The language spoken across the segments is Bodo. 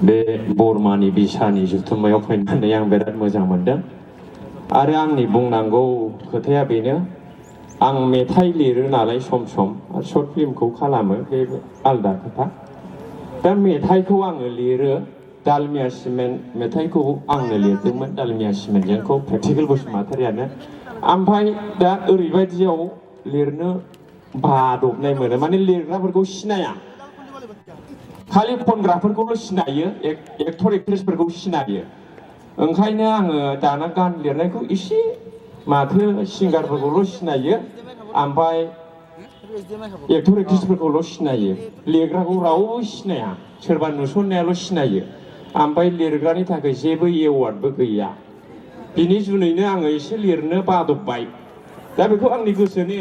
बे बरमानि बिसानि जुथुम्मायाव फैनानै आं बिराद मोजां मोनदों आरो आंनि बुंनांगौ खोथाया बेनो आं मेथाइ लिरो नालाय सम सम शर्ट फिल्मखौ खालामो बे आलदा खोथा दा मेथाइखौ आङो लिरो दालमिया सिमेन्ट मेथाइखौ आंनो लिरदोंमोन दालमिया सिमेन्टजोंखौ प्रेक्टिकेल बसुमतारियानो ओमफ्राय दा ओरैबायदियाव लिरनो बादबनाय मोनो माने लिरग्राफोरखौ सिनाया खालि खनग्राफोरखौल' सिनायो एक्टर एक्ट्रेसफोरखौ सिनायो ओंखायनो आङो दाना गान लिरनायखौ एसे माथो सिंगारफोरखौल' सिनायो ओमफ्राय एक्टर एक्ट्रेसफोरखौल' सिनायो लिरग्राखौ रावबो सिनाया सोरबा नुसननायाल' सिनायो ओमफ्राय लिरग्रानि थाखाय जेबो एवार्डबो गैया बिनि जुनैनो आङो एसे लिरनो बादबबाय दा बेखौ आंनि गोसोनि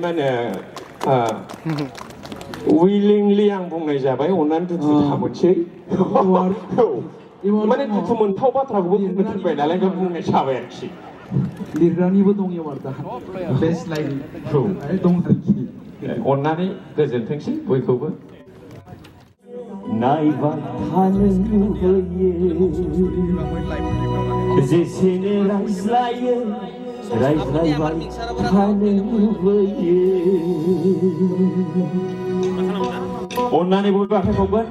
माने उइलिंलि आं बुंनाय जाबाय अननानै दुखु दामोनसै माने दुखु मोनथाव बाथ्राखौबो बुंनो थिनबाय नालाय बे बुंनाय जाबाय आरोखि लिरग्रानिबो दं एवार्डआ बेस्ट लाइन दं आरोखि अननानै गोजोनथोंसै बयखौबो नायबाय थानो लुबैयो जेसेनो रायज्लायो रायज्लायबाय थानो लुबैयो अननानै बयबो आखाइ खबगोन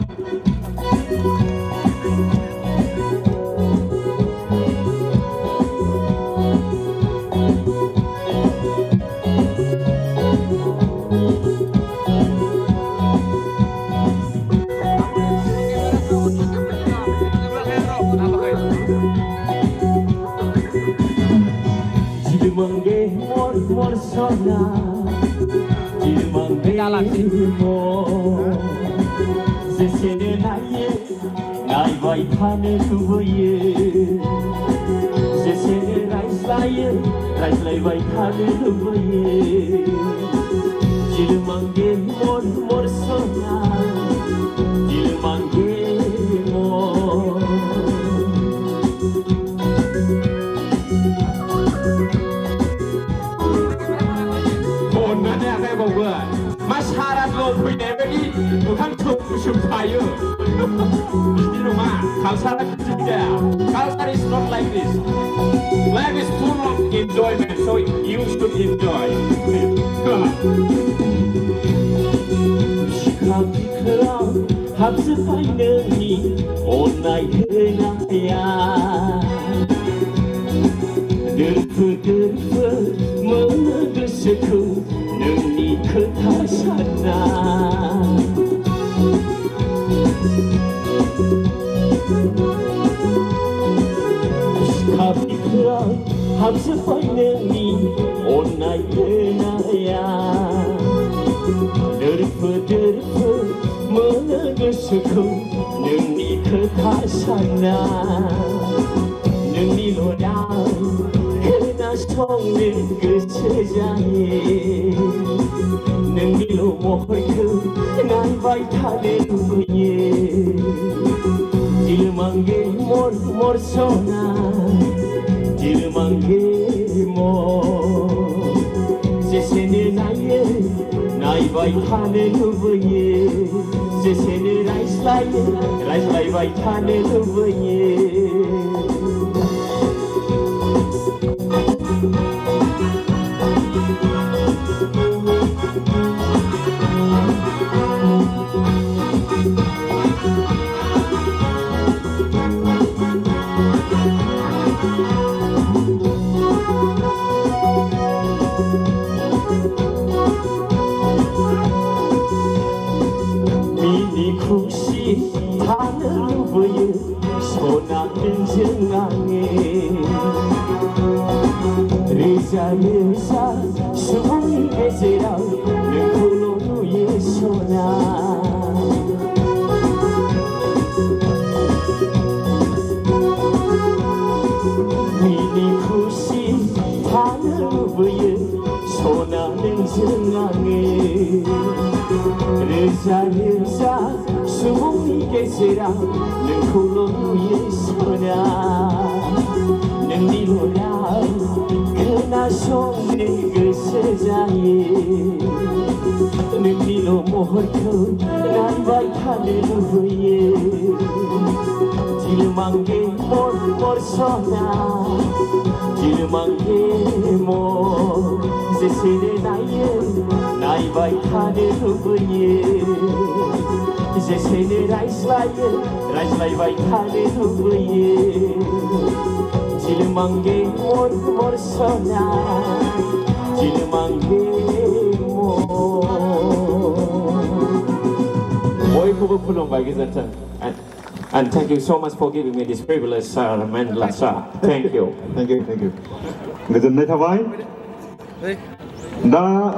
Dilmange mor mor sona Dilmange mor Sesene naye Naybay tane lübüye Sesene rayslaybay tane lübüye Dilmange mor mor sona Dilmange mor Masyarakat fैनाय बायदि मोखां थुम थायो बिदि नङा कालचारा बिदि जाया culture is not like this life is full of enjoyment so you should enjoy 시카피크랑 합습하이는니 온나이 흐나야 들프 먹는 그 스크 능니 그타산나 시카피크랑 합습하이는니 온나이 흐나야 들프 먹는 그 스크 능니 그타산나 능니 노랑 속는 그 세상에 능리로 모르고 날 바이타는 후에 딜망게 몰 소나 딜망게 몰 세세네 나이 바이타는 후에 세세네 라이슬라이 바이타는 후에 미니 쿠시 타는 루브에 소나는 정강에 의사 수봉이 베세라 능구로누의 소나 미니 쿠시 타는 루브에 소나는 정강에 의사 수봉이 베세라 능구로누의 소나 능리로라 그나 속는 그 세상에 능리로 모르고 난 바이타는 후에 지름한 게 멀서나 지름한 게 이제 세대 나이 바이 타는 후분이 이제 세대 라이슬라이 바이 타는 후분이 지름한 게 멀서나 지름한 게 Boy Kubupulong by Gizatan. And thank you so much for giving me this privilege, sir, and Lasa. Thank you. Thank you. Người dân đây thảo vái. Đã